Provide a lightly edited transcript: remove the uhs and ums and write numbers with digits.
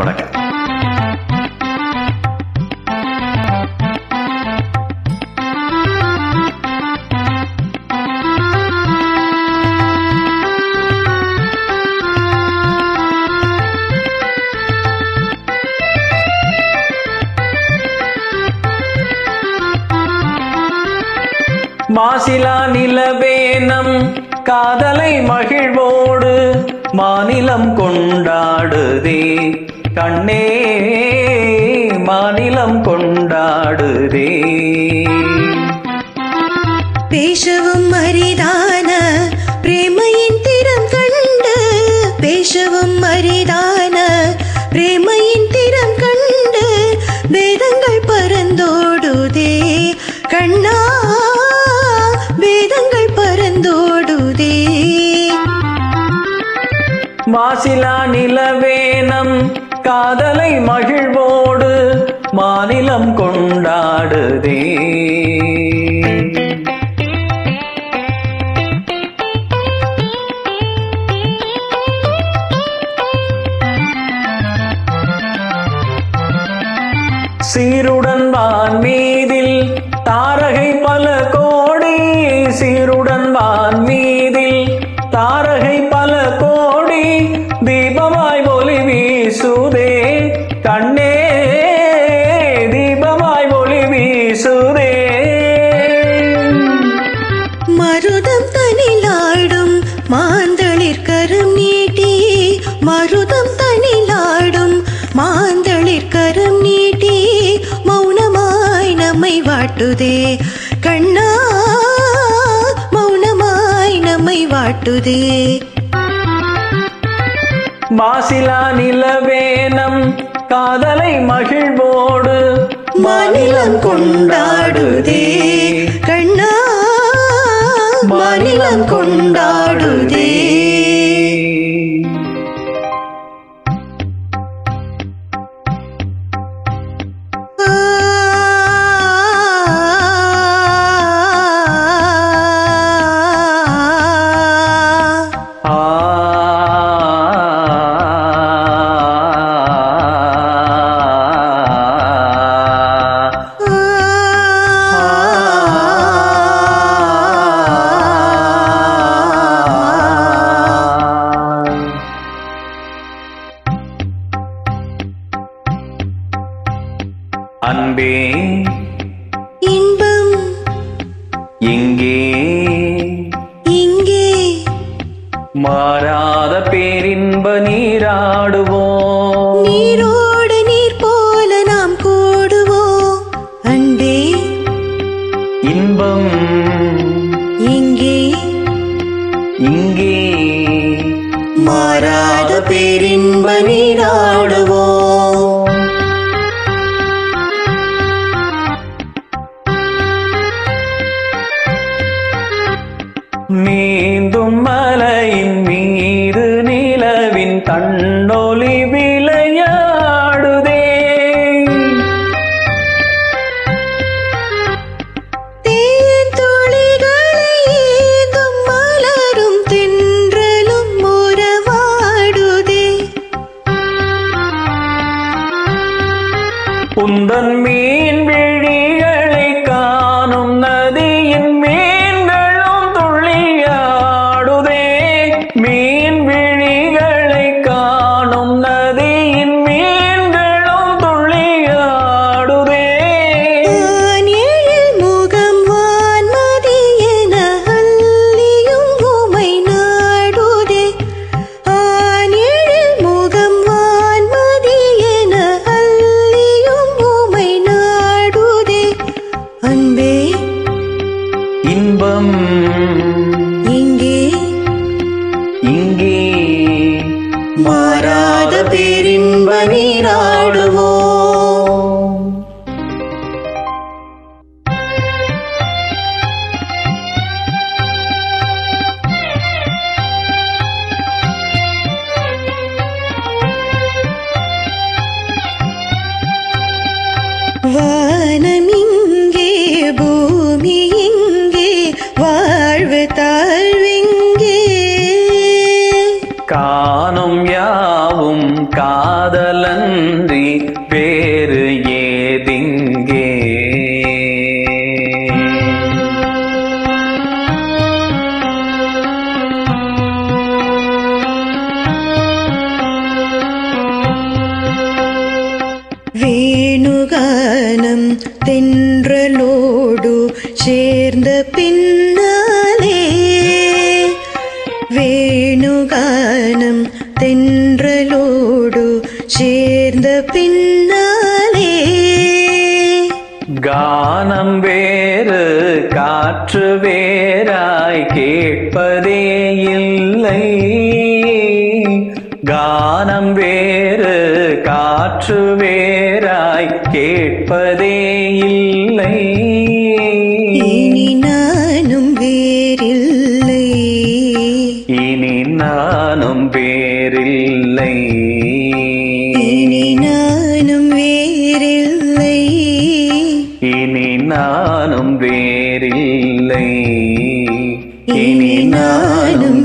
வணக்கம். மாசிலா நிலவேனம் காதலை மகிழ்வோடு மாநிலம் கொண்டாடுதே கண்ணே, மாநிலம் கொண்டாடுதே. பேசவும் அரிதான பிரேமையின் திறம் கண்டு, பேசவும் அரிதான பிரேமையின் திறம் கண்டு வேதங்கள் பறந்தோடுதே கண்ணா, வேதங்கள் பறந்தோடுதே. மாசிலா நிலவேனம் காதலை மகிழ்வோடு மாநிலம் கொண்டாடுதே. சீருடன் வான் மீதில் தாரகை பல கோடி, சீருடன் வான் மீதில் தாரகை பல கோடி தீபமாய் ஒளி வீசுதே கண்ணே, தீபமாய் ஒளி வீசுதே. மருதம் தனிலாடும் மாந்தளிர் கரம் நீட்டி, மருதம் தனிலாடும் மாந்தளிர் கரம் நீட்டி மௌனமாய் நம்மை வாட்டுதே கண்ணா, மௌனமாய் நம்மை வாட்டுதே. மாசிலா நிலவேனம் காதலை மகிழ்வோடு மாநிலம் கொண்டாடுதே கண்ணா, மாநிலம் கொண்டாடுதே. அன்பே இன்பம் இங்கே, இங்கே மாறாத பேரின்ப நீராடுவோம். நீரோடு நீர் போல நாம் கூடுவோம் அன்பே. இன்பம் இங்கே, இங்கே மாறாத பேரின்ப நீராடுவோம். நீந்தும் மலையின் மீது நிலவின் தன்னொலி விளையாடுதே. தேன் துளிகளை ஏந்தும் மலரும் தென்றலும் உறவாடுதே. உந்தன் மீன் விழிகளை காணும் நதியின் மீன்களும் துள்ளியாடுதே. மீன் விழிகளை காணும் நதியின் மீன்களும் துள்ளியாடுதே. ஆனேழில் முகம் வான்மதி என அள்ளியும் உமை நாடுதே. ஆனேழில் முகம் வான்மதி என அள்ளியும் உமை நாடுதே அன்பே. இன்பம் இங்கே, இங்கே மாறாத பேரின்ப நீராடுவோம். வானமிங்கே பூமி இங்கே வாழ்வு தாழ்விங்கே காணும் யா யாவும் காதலன்றி வேறு ஏதிங்கே. வேணுகானம் தென்றலோடு சேர்ந்த பின்னாலே, வேணுகானம் தென்றலோடு சேர்ந்த பின்னாலே, கானம் வேறு காற்று வேறாய் கேட்பதே இல்லை. கானம் வேறு காற்று வேறாய் கேட்பதே இல்லை. இனி நானும் வேறில்லை, இனி நானும் வேறில்லை. இனி நானும் வேறில்லை, இனி நானும் வேறில்லை. இனி நானும்